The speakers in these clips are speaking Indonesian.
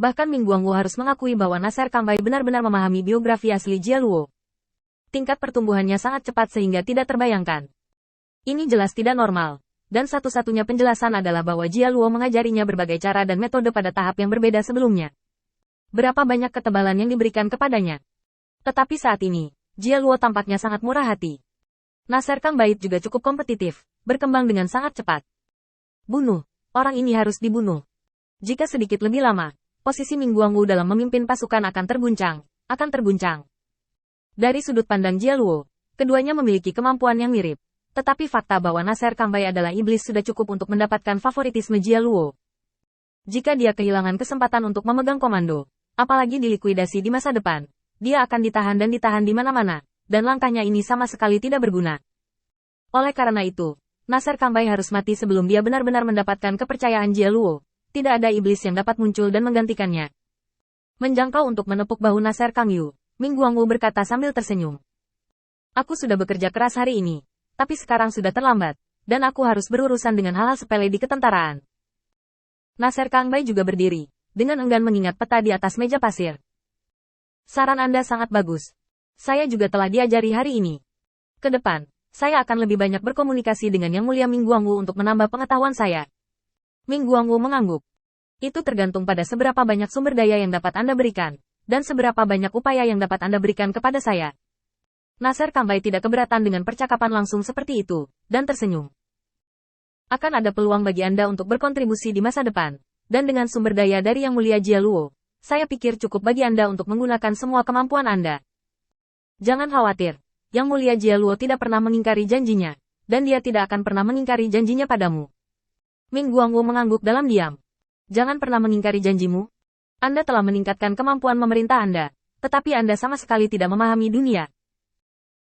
Bahkan Ming Guangwu harus mengakui bahwa Nasser Kambai benar-benar memahami biografi asli Jia Luo. Tingkat pertumbuhannya sangat cepat sehingga tidak terbayangkan. Ini jelas tidak normal. Dan satu-satunya penjelasan adalah bahwa Jia Luo mengajarinya berbagai cara dan metode pada tahap yang berbeda sebelumnya. Berapa banyak ketebalan yang diberikan kepadanya. Tetapi saat ini, Jia Luo tampaknya sangat murah hati. Nasser Kambai juga cukup kompetitif, berkembang dengan sangat cepat. Bunuh. Orang ini harus dibunuh. Jika sedikit lebih lama, posisi Ming Guangwu dalam memimpin pasukan akan terguncang. Dari sudut pandang Jia Luo, keduanya memiliki kemampuan yang mirip. Tetapi fakta bahwa Nasser Kambai adalah iblis sudah cukup untuk mendapatkan favoritisme Jia Luo. Jika dia kehilangan kesempatan untuk memegang komando, apalagi dilikuidasi di masa depan, dia akan ditahan di mana-mana, dan langkahnya ini sama sekali tidak berguna. Oleh karena itu, Nasser Kambai harus mati sebelum dia benar-benar mendapatkan kepercayaan Jia Luo. Tidak ada iblis yang dapat muncul dan menggantikannya. Menjangkau untuk menepuk bahu Nasser Kangyu, Ming Guangwu berkata sambil tersenyum. Aku sudah bekerja keras hari ini, tapi sekarang sudah terlambat, dan aku harus berurusan dengan hal-hal sepele di ketentaraan. Nasser Kambai juga berdiri, dengan enggan mengingat peta di atas meja pasir. Saran Anda sangat bagus. Saya juga telah diajari hari ini. Ke depan, saya akan lebih banyak berkomunikasi dengan Yang Mulia Ming Guangwu untuk menambah pengetahuan saya. Ming Guangwu mengangguk. Itu tergantung pada seberapa banyak sumber daya yang dapat Anda berikan, dan seberapa banyak upaya yang dapat Anda berikan kepada saya. Nasser Kambai tidak keberatan dengan percakapan langsung seperti itu, dan tersenyum. Akan ada peluang bagi Anda untuk berkontribusi di masa depan, dan dengan sumber daya dari Yang Mulia Jia Luo, saya pikir cukup bagi Anda untuk menggunakan semua kemampuan Anda. Jangan khawatir, Yang Mulia Jia Luo tidak pernah mengingkari janjinya, dan dia tidak akan pernah mengingkari janjinya padamu. Ming Guangwu mengangguk dalam diam. Jangan pernah mengingkari janjimu. Anda telah meningkatkan kemampuan memerintah Anda, tetapi Anda sama sekali tidak memahami dunia.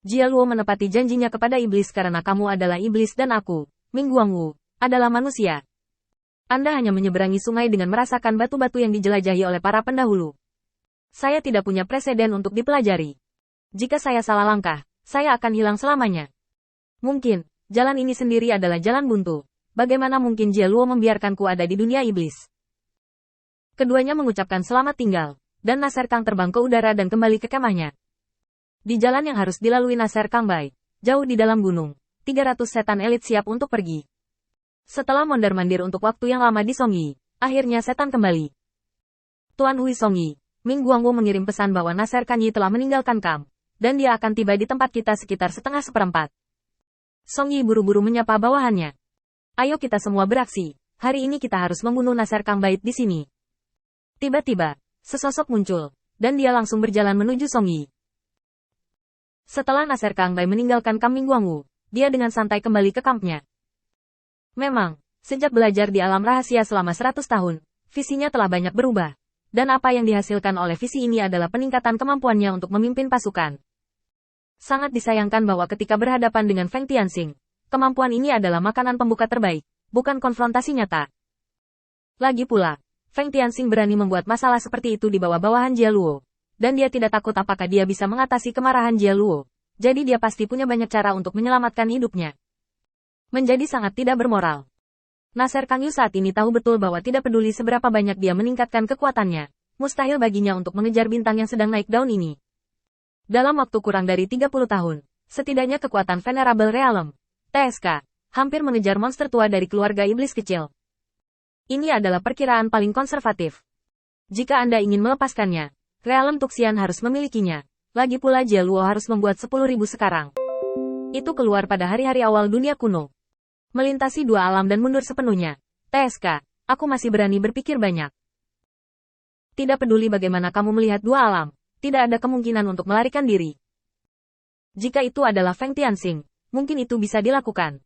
Jia Luo menepati janjinya kepada iblis karena kamu adalah iblis dan aku, Ming Guangwu, adalah manusia. Anda hanya menyeberangi sungai dengan merasakan batu-batu yang dijelajahi oleh para pendahulu. Saya tidak punya preseden untuk dipelajari. Jika saya salah langkah, saya akan hilang selamanya. Mungkin, jalan ini sendiri adalah jalan buntu. Bagaimana mungkin Jia Luo membiarkanku ada di dunia iblis? Keduanya mengucapkan selamat tinggal, dan Nasser Kang terbang ke udara dan kembali ke kemahnya. Di jalan yang harus dilalui Nasser Kambai, jauh di dalam gunung, 300 setan elit siap untuk pergi. Setelah mondar-mandir untuk waktu yang lama di Songyi, akhirnya setan kembali. Tuan Hui Songyi, Ming Guangwu mengirim pesan bahwa Nasser Kanyi telah meninggalkan kamp, dan dia akan tiba di tempat kita sekitar setengah seperempat. Songyi buru-buru menyapa bawahannya. Ayo kita semua beraksi, hari ini kita harus membunuh Nasser Kambai di sini. Tiba-tiba, sesosok muncul, dan dia langsung berjalan menuju Songyi. Setelah Nasser Kambai meninggalkan kamp Ming Guangwu, dia dengan santai kembali ke kampnya. Memang, sejak belajar di alam rahasia selama 100 tahun, visinya telah banyak berubah, dan apa yang dihasilkan oleh visi ini adalah peningkatan kemampuannya untuk memimpin pasukan. Sangat disayangkan bahwa ketika berhadapan dengan Feng Tianxing, kemampuan ini adalah makanan pembuka terbaik, bukan konfrontasi nyata. Lagi pula, Feng Tianxing berani membuat masalah seperti itu di bawah bawahan Jia Luo, dan dia tidak takut apakah dia bisa mengatasi kemarahan Jia Luo, jadi dia pasti punya banyak cara untuk menyelamatkan hidupnya. Menjadi sangat tidak bermoral. Nasser Kangyu saat ini tahu betul bahwa tidak peduli seberapa banyak dia meningkatkan kekuatannya, mustahil baginya untuk mengejar bintang yang sedang naik daun ini. Dalam waktu kurang dari 30 tahun, setidaknya kekuatan Venerable Realm, TSK, hampir mengejar monster tua dari keluarga iblis kecil. Ini adalah perkiraan paling konservatif. Jika Anda ingin melepaskannya, Realm Tuxian harus memilikinya. Lagi pula Jia Luo harus membuat 10.000 sekarang. Itu keluar pada hari-hari awal dunia kuno. Melintasi dua alam dan mundur sepenuhnya. TSK, aku masih berani berpikir banyak. Tidak peduli bagaimana kamu melihat dua alam, tidak ada kemungkinan untuk melarikan diri. Jika itu adalah Feng Tianxing, mungkin itu bisa dilakukan.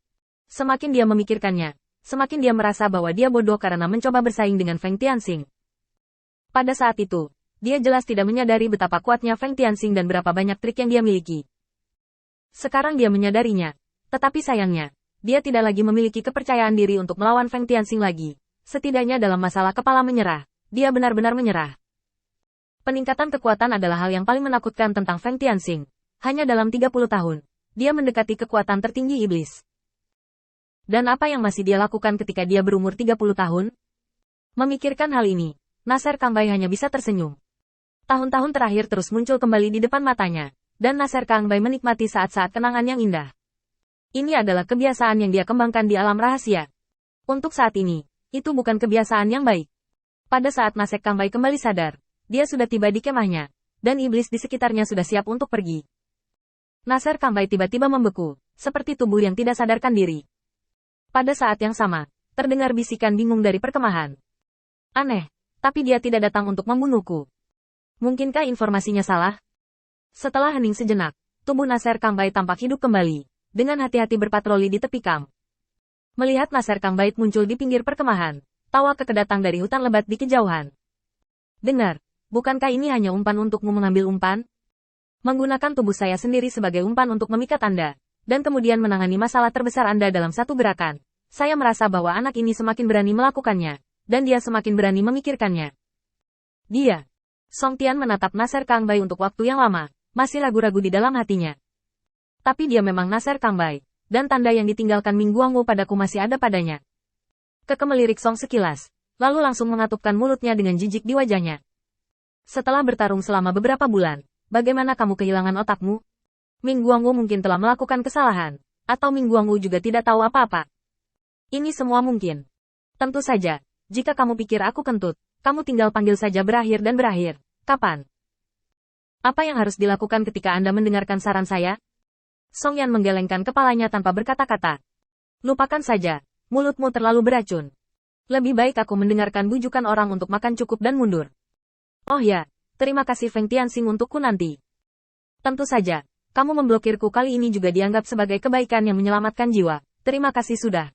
Semakin dia memikirkannya, semakin dia merasa bahwa dia bodoh karena mencoba bersaing dengan Feng Tianxing. Pada saat itu, dia jelas tidak menyadari betapa kuatnya Feng Tianxing dan berapa banyak trik yang dia miliki. Sekarang dia menyadarinya, tetapi sayangnya, dia tidak lagi memiliki kepercayaan diri untuk melawan Feng Tianxing lagi. Setidaknya dalam masalah kepala menyerah, dia benar-benar menyerah. Peningkatan kekuatan adalah hal yang paling menakutkan tentang Feng Tianxing. Hanya dalam 30 tahun, dia mendekati kekuatan tertinggi iblis. Dan apa yang masih dia lakukan ketika dia berumur 30 tahun? Memikirkan hal ini, Nasser Kangbai hanya bisa tersenyum. Tahun-tahun terakhir terus muncul kembali di depan matanya, dan Nasser Kangbai menikmati saat-saat kenangan yang indah. Ini adalah kebiasaan yang dia kembangkan di alam rahasia. Untuk saat ini, itu bukan kebiasaan yang baik. Pada saat Nasser Kangbai kembali sadar, dia sudah tiba di kemahnya, dan iblis di sekitarnya sudah siap untuk pergi. Nasser Kangbai tiba-tiba membeku, seperti tubuh yang tidak sadarkan diri. Pada saat yang sama, terdengar bisikan bingung dari perkemahan. Aneh, tapi dia tidak datang untuk membunuhku. Mungkinkah informasinya salah? Setelah hening sejenak, tubuh Nasser Kangbai tampak hidup kembali, dengan hati-hati berpatroli di tepi kamp. Melihat Nasser Kangbai muncul di pinggir perkemahan, tawa keke datang dari hutan lebat di kejauhan. Dengar, bukankah ini hanya umpan untukmu mengambil umpan? Menggunakan tubuh saya sendiri sebagai umpan untuk memikat Anda, dan kemudian menangani masalah terbesar Anda dalam satu gerakan. Saya merasa bahwa anak ini semakin berani melakukannya, dan dia semakin berani memikirkannya. Dia. Song Tian menatap Nasser Kangbai untuk waktu yang lama, masih ragu-ragu di dalam hatinya. Tapi dia memang Nasser Kangbai, dan tanda yang ditinggalkan Ming Guangwu padaku masih ada padanya. Keke melirik Song sekilas, lalu langsung mengatupkan mulutnya dengan jijik di wajahnya. Setelah bertarung selama beberapa bulan, bagaimana kamu kehilangan otakmu? Ming Guangwu mungkin telah melakukan kesalahan, atau Ming Guangwu juga tidak tahu apa-apa. Ini semua mungkin. Tentu saja, jika kamu pikir aku kentut, kamu tinggal panggil saja berakhir dan berakhir. Kapan? Apa yang harus dilakukan ketika Anda mendengarkan saran saya? Song Yan menggelengkan kepalanya tanpa berkata-kata. Lupakan saja, mulutmu terlalu beracun. Lebih baik aku mendengarkan bujukan orang untuk makan cukup dan mundur. Oh ya, terima kasih Feng Tianxing untukku nanti. Tentu saja, kamu memblokirku kali ini juga dianggap sebagai kebaikan yang menyelamatkan jiwa. Terima kasih sudah.